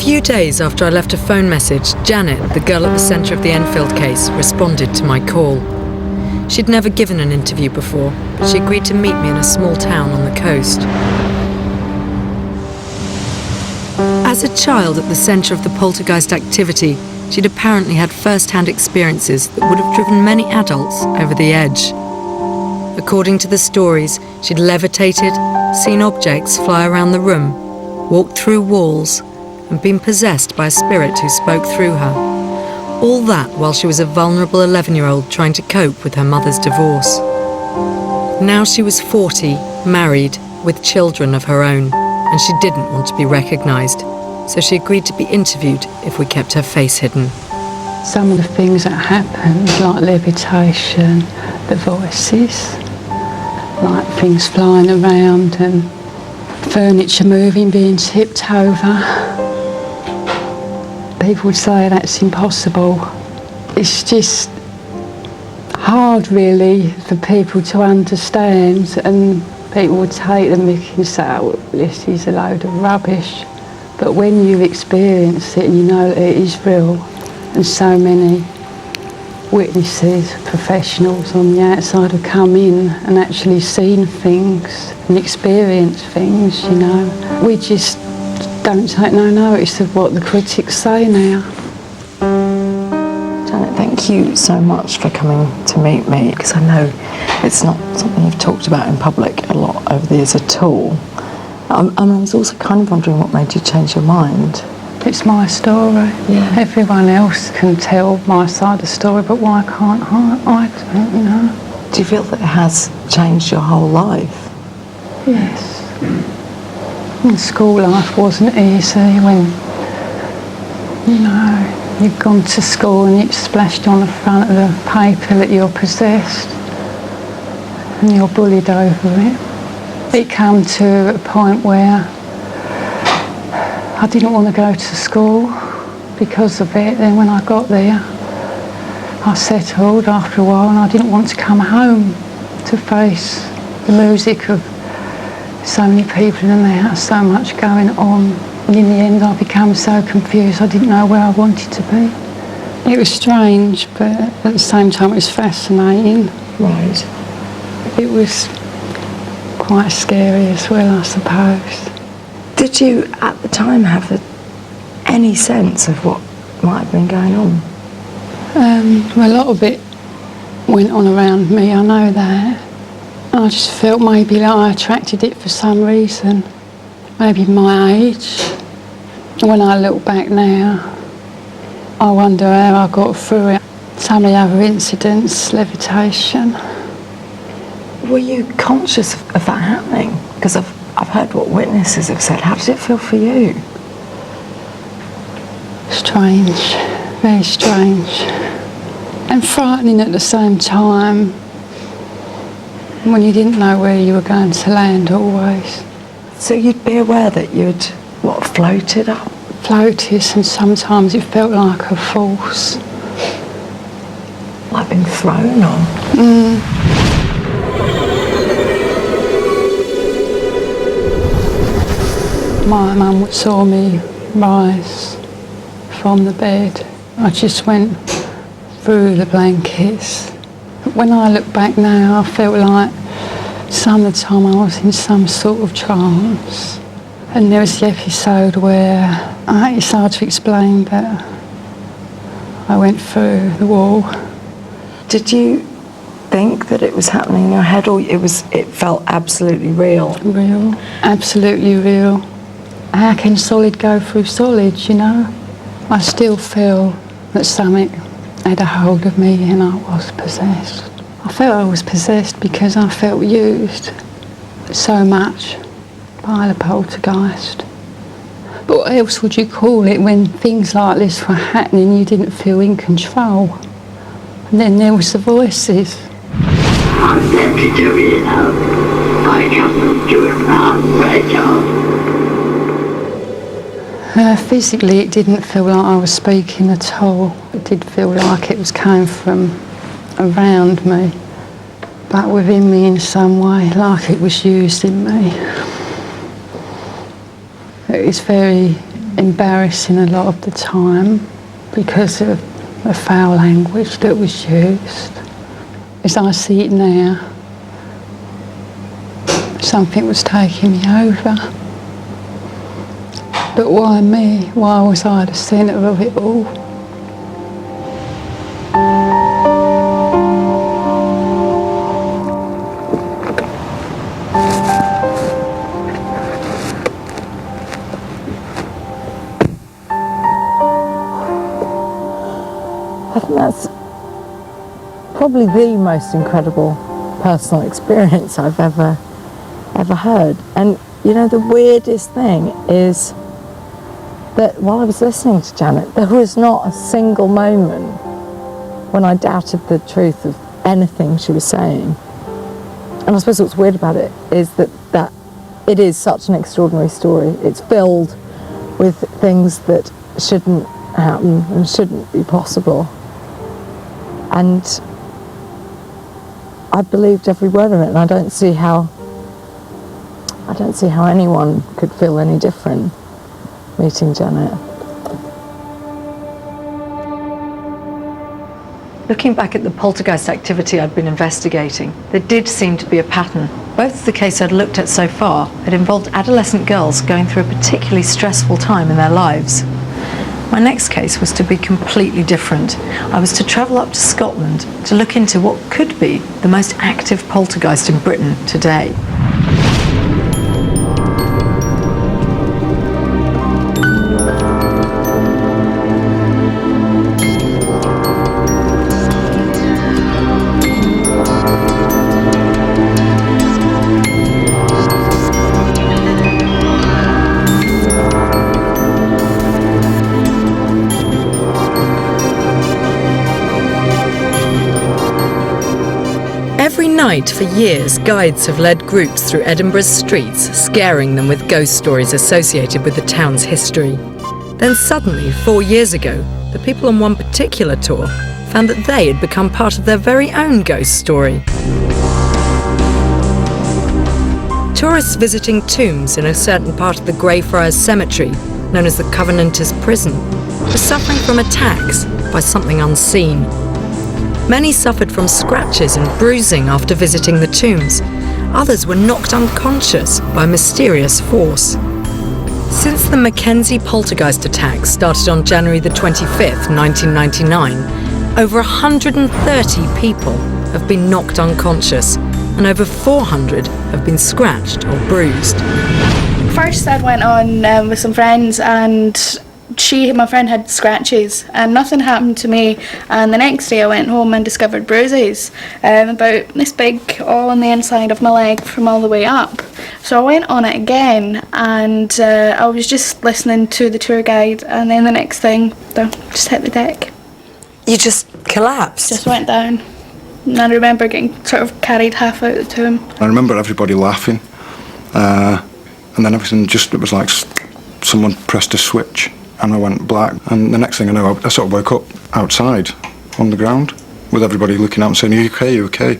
few days after I left a phone message, Janet, the girl at the centre of the Enfield case, responded to my call. She'd never given an interview before, but she agreed to meet me in a small town on the coast. As a child at the centre of the poltergeist activity, she'd apparently had first-hand experiences that would have driven many adults over the edge. According to the stories, she'd levitated, seen objects fly around the room, walked through walls, and been possessed by a spirit who spoke through her. All that while she was a vulnerable 11-year-old trying to cope with her mother's divorce. Now she was 40, married, with children of her own, and she didn't want to be recognised, so she agreed to be interviewed if we kept her face hidden. Some of the things that happened, like levitation, the voices, like things flying around and furniture moving, being tipped over. People would say that's impossible. It's just hard really for people to understand, and people would take them and say, oh, this is a load of rubbish. But when you experience it and you know that it is real, and so many witnesses, professionals on the outside have come in and actually seen things and experienced things, you know. We just don't take no notice of what the critics say now. Janet, thank you so much for coming to meet me, because I know it's not something you've talked about in public a lot over the years at all. And I was also kind of wondering what made you change your mind. It's my story. Yeah. Everyone else can tell my side of the story, but why can't I don't, you know. Do you feel that it has changed your whole life? Yes. And school life wasn't easy when, you know, you've gone to school and it's splashed on the front of the paper that you're possessed and you're bullied over it. It came to a point where I didn't want to go to school because of it. Then when I got there, I settled after a while and I didn't want to come home to face the music of so many people in the house, so much going on. And in the end I became so confused, I didn't know where I wanted to be. It was strange, but at the same time it was fascinating. Right. It was quite scary as well, I suppose. Did you, at the time, have any sense of what might have been going on? Well, a lot of it went on around me, I know that. I just felt maybe like I attracted it for some reason, maybe my age. When I look back now, I wonder how I got through it. Some of the other incidents, levitation. Were you conscious of that happening? Because I've heard what witnesses have said. How did it feel for you? Strange, very strange. And frightening at the same time, when you didn't know where you were going to land always. So you'd be aware that you'd, floated up? Floated, and sometimes it felt like a force. Like being thrown on? My mum saw me rise from the bed. I just went through the blankets. When I look back now, I felt like some of the time I was in some sort of trance. And there was the episode where, it's hard to explain, but I went through the wall. Did you think that it was happening in your head, or it felt absolutely real? Real, absolutely real. How can solid go through solid, you know? I still feel that something had a hold of me and I was possessed. I felt I was possessed because I felt used so much by the poltergeist. But what else would you call it when things like this were happening, you didn't feel in control? And then there was the voices. I'm glad to do it now. I come to it now, right now. Physically, it didn't feel like I was speaking at all. It did feel like it was coming from around me, but within me in some way, like it was used in me. It was very embarrassing a lot of the time because of the foul language that was used. As I see it now, something was taking me over. But why me? Why was I the centre of it all? I think that's probably the most incredible personal experience I've ever heard. And you know, the weirdest thing is that while I was listening to Janet, there was not a single moment when I doubted the truth of anything she was saying. And I suppose what's weird about it is that it is such an extraordinary story. It's filled with things that shouldn't happen and shouldn't be possible. And I believed every word of it, and I don't see how anyone could feel any different meeting Janet. Looking back at the poltergeist activity I'd been investigating, there did seem to be a pattern. Both the case I'd looked at so far had involved adolescent girls going through a particularly stressful time in their lives. My next case was to be completely different. I was to travel up to Scotland to look into what could be the most active poltergeist in Britain today. Every night for years, guides have led groups through Edinburgh's streets, scaring them with ghost stories associated with the town's history. Then suddenly, 4 years ago, the people on one particular tour found that they had become part of their very own ghost story. Tourists visiting tombs in a certain part of the Greyfriars Cemetery, known as the Covenanters' Prison, were suffering from attacks by something unseen. Many suffered from scratches and bruising after visiting the tombs. Others were knocked unconscious by a mysterious force. Since the Mackenzie poltergeist attacks started on January the 25th, 1999, over 130 people have been knocked unconscious and over 400 have been scratched or bruised. First I went on with some friends, and my friend had scratches and nothing happened to me, and the next day I went home and discovered bruises about this big all on the inside of my leg from all the way up. So I went on it again, and I was just listening to the tour guide, and then the next thing, just hit the deck. You just collapsed? Just went down. And I remember getting sort of carried half out of the tomb. I remember everybody laughing, and then everything it was like someone pressed a switch and I went black, and the next thing I know I sort of woke up outside on the ground with everybody looking out and saying, "Are you okay, you okay?"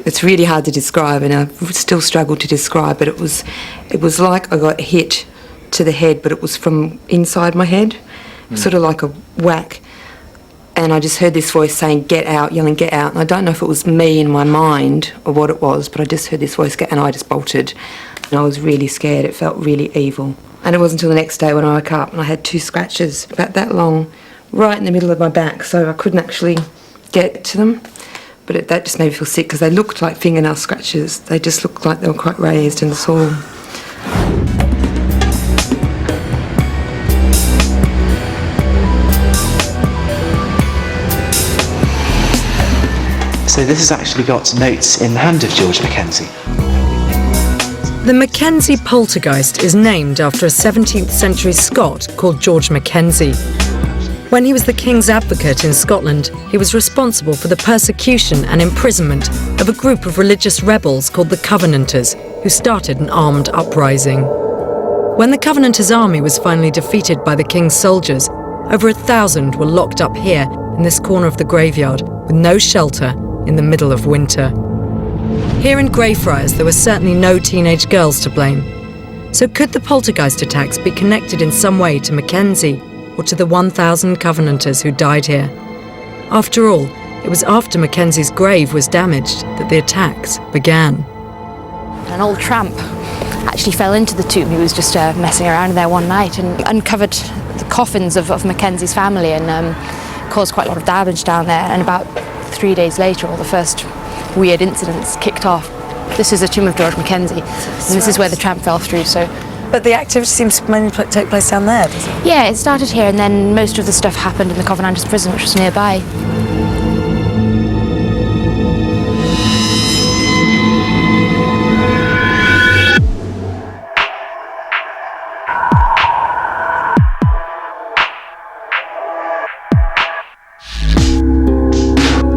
It's really hard to describe, and I still struggle to describe, but it was like I got hit to the head, but it was from inside my head, sort of like a whack. And I just heard this voice saying, "Get out," yelling, "Get out." And I don't know if it was me in my mind or what it was, but I just heard this voice and I just bolted. And I was really scared. It felt really evil. And it wasn't until the next day when I woke up and I had 2 scratches about that long right in the middle of my back, so I couldn't actually get to them. But that just made me feel sick because they looked like fingernail scratches. They just looked like they were quite raised and sore. So this has actually got notes in the hand of George Mackenzie. The Mackenzie poltergeist is named after a 17th century Scot called George Mackenzie. When he was the King's advocate in Scotland, he was responsible for the persecution and imprisonment of a group of religious rebels called the Covenanters, who started an armed uprising. When the Covenanters' army was finally defeated by the King's soldiers, over 1,000 were locked up here in this corner of the graveyard with no shelter in the middle of winter. Here in Greyfriars, there were certainly no teenage girls to blame. So could the poltergeist attacks be connected in some way to Mackenzie or to the 1,000 Covenanters who died here? After all, it was after Mackenzie's grave was damaged that the attacks began. An old tramp actually fell into the tomb. He was just messing around there one night and uncovered the coffins of Mackenzie's family and caused quite a lot of damage down there. And about 3 days later, all the first weird incidents kicked off. This is the tomb of George Mackenzie, and this is where the tramp fell through. So, But the activity seems to mainly take place down there, does it? yeah, it started here, and then most of the stuff happened in the Covenanters prison, which was nearby.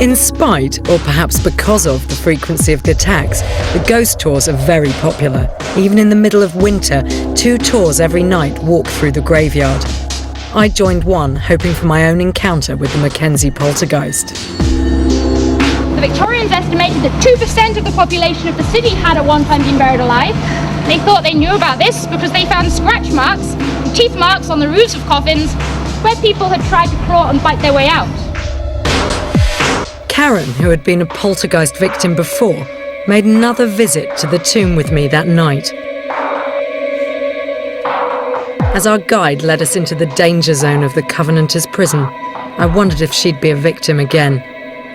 In spite, or perhaps because of, the frequency of the attacks, the ghost tours are very popular. Even in the middle of winter, 2 tours every night walk through the graveyard. I joined one, hoping for my own encounter with the Mackenzie poltergeist. The Victorians estimated that 2% of the population of the city had at one time been buried alive. They thought they knew about this because they found scratch marks, teeth marks on the roofs of coffins, where people had tried to claw and bite their way out. Karen, who had been a poltergeist victim before, made another visit to the tomb with me that night. As our guide led us into the danger zone of the Covenanters' prison, I wondered if she'd be a victim again,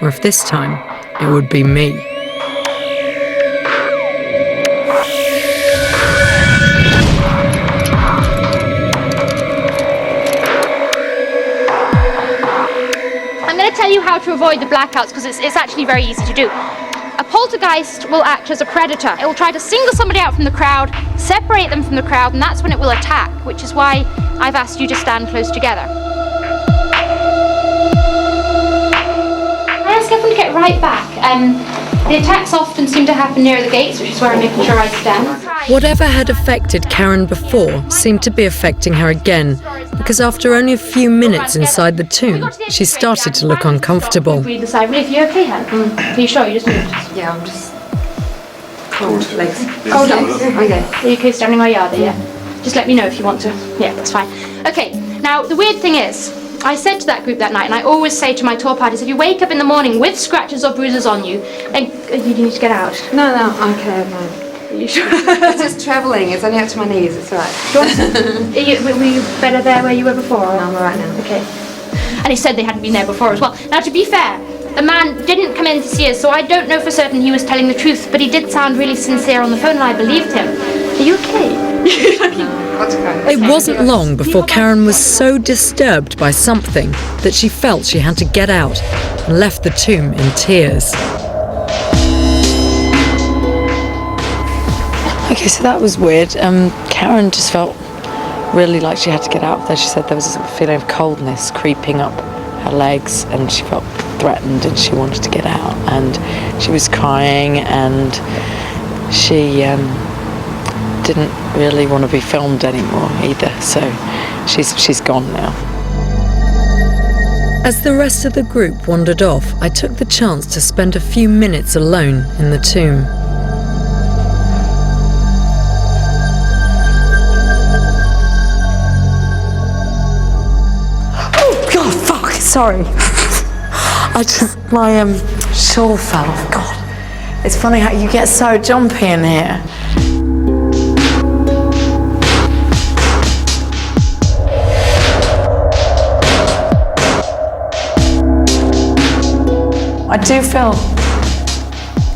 or if this time it would be me. I'm going to tell you how to avoid the blackouts because it's actually very easy to do. A poltergeist will act as a predator. It will try to single somebody out from the crowd, separate them from the crowd, and that's when it will attack, which is why I've asked you to stand close together. I ask everyone to get right back. The attacks often seem to happen near the gates, which is where I'm making sure I stand. Whatever had affected Karen before seemed to be affecting her again, because after only a few minutes inside the tomb, she started to look uncomfortable. Breathe the side. Liv, you okay, hun? Are you sure? You just moved? Yeah, I'm just cold legs. Cold legs? Okay. Are you okay standing where you are there, yeah? Just let me know if you want to. Yeah, that's fine. Okay, now the weird thing is, I said to that group that night, and I always say to my tour parties, if you wake up in the morning with scratches or bruises on you, and you need to get out. No, okay, no. Are you sure? It's just travelling. It's only up to my knees. It's all right. Were you better there where you were before? No, I'm all right now. Okay. And he said they hadn't been there before as well. Now, to be fair, the man didn't come in to see us, so I don't know for certain he was telling the truth, but he did sound really sincere on the phone, and I believed him. Are you okay? It wasn't long before Karen was so disturbed by something that she felt she had to get out and left the tomb in tears. Okay, so that was weird. Karen just felt really like she had to get out of there. She said there was a feeling of coldness creeping up her legs and she felt threatened and she wanted to get out. And she was crying and she didn't really want to be filmed anymore either. So she's gone now. As the rest of the group wandered off, I took the chance to spend a few minutes alone in the tomb. Sorry. My shawl fell off. God, it's funny how you get so jumpy in here. I do feel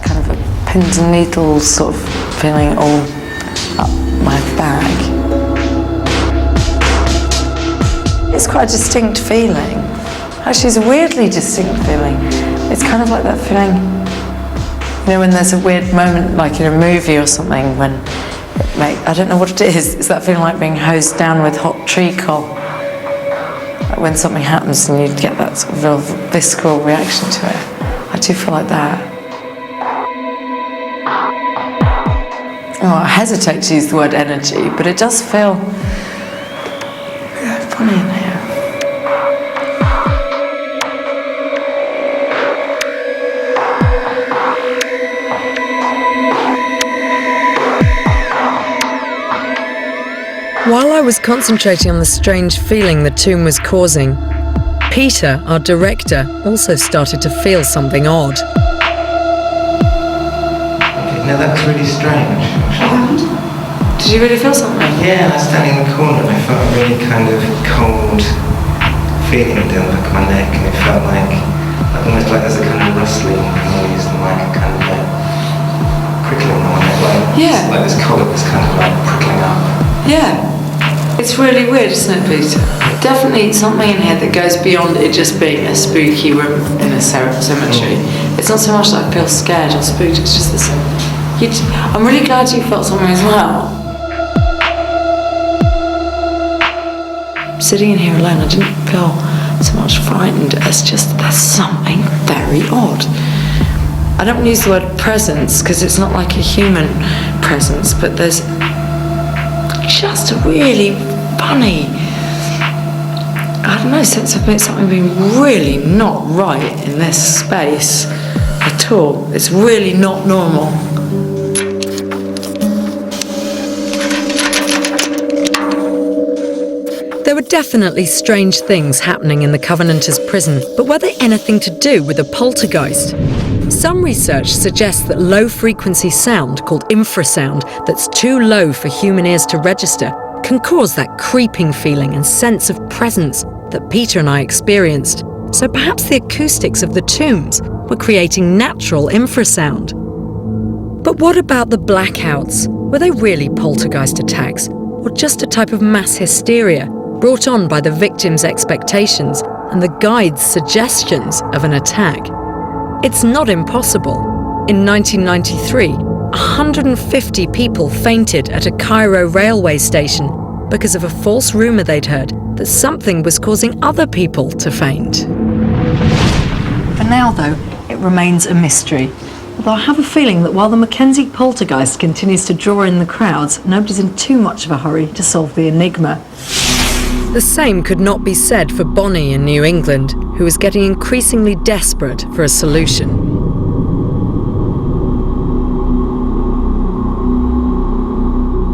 kind of a pins and needles sort of feeling all up my back. It's quite a distinct feeling. Actually, it's a weirdly distinct feeling. It's kind of like that feeling, you know, when there's a weird moment, like in a movie or something, when, I don't know what it is, it's that feeling like being hosed down with hot treacle. Like when something happens and you get that sort of real visceral reaction to it. I do feel like that. Oh, I hesitate to use the word energy, but it does feel funny in here. While I was concentrating on the strange feeling the tomb was causing, Peter, our director, also started to feel something odd. Okay, now that was really strange. Did you really feel something? Yeah, I was standing in the corner and I felt a really kind of cold feeling down the back of my neck, and it felt like almost like there's a kind of rustling noise and like a kind of like prickling on my neck, like this collar was kind of like prickling up. Yeah. It's really weird, isn't it, Peter? Definitely something in here that goes beyond it just being a spooky room in a cemetery. It's not so much that I feel scared or spooked, it's just this... I'm really glad you felt something as well. Sitting in here alone, I didn't feel so much frightened. It's just there's something very odd. I don't use the word presence because it's not like a human presence, but there's just a really funny, I don't know, sense of something being really not right in this space at all. It's really not normal. There were definitely strange things happening in the Covenanters' prison, but were they anything to do with a poltergeist? Some research suggests that low-frequency sound, called infrasound, that's too low for human ears to register, can cause that creeping feeling and sense of presence that Peter and I experienced. So perhaps the acoustics of the tombs were creating natural infrasound. But what about the blackouts? Were they really poltergeist attacks, or just a type of mass hysteria brought on by the victim's expectations and the guide's suggestions of an attack? It's not impossible. In 1993, 150 people fainted at a Cairo railway station because of a false rumour they'd heard that something was causing other people to faint. For now, though, it remains a mystery. Although I have a feeling that while the Mackenzie poltergeist continues to draw in the crowds, nobody's in too much of a hurry to solve the enigma. The same could not be said for Bonnie in New England, who was getting increasingly desperate for a solution.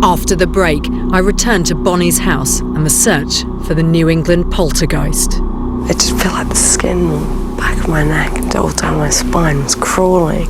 After the break, I returned to Bonnie's house and the search for the New England poltergeist. I just feel like the skin on the back of my neck and all down my spine was crawling.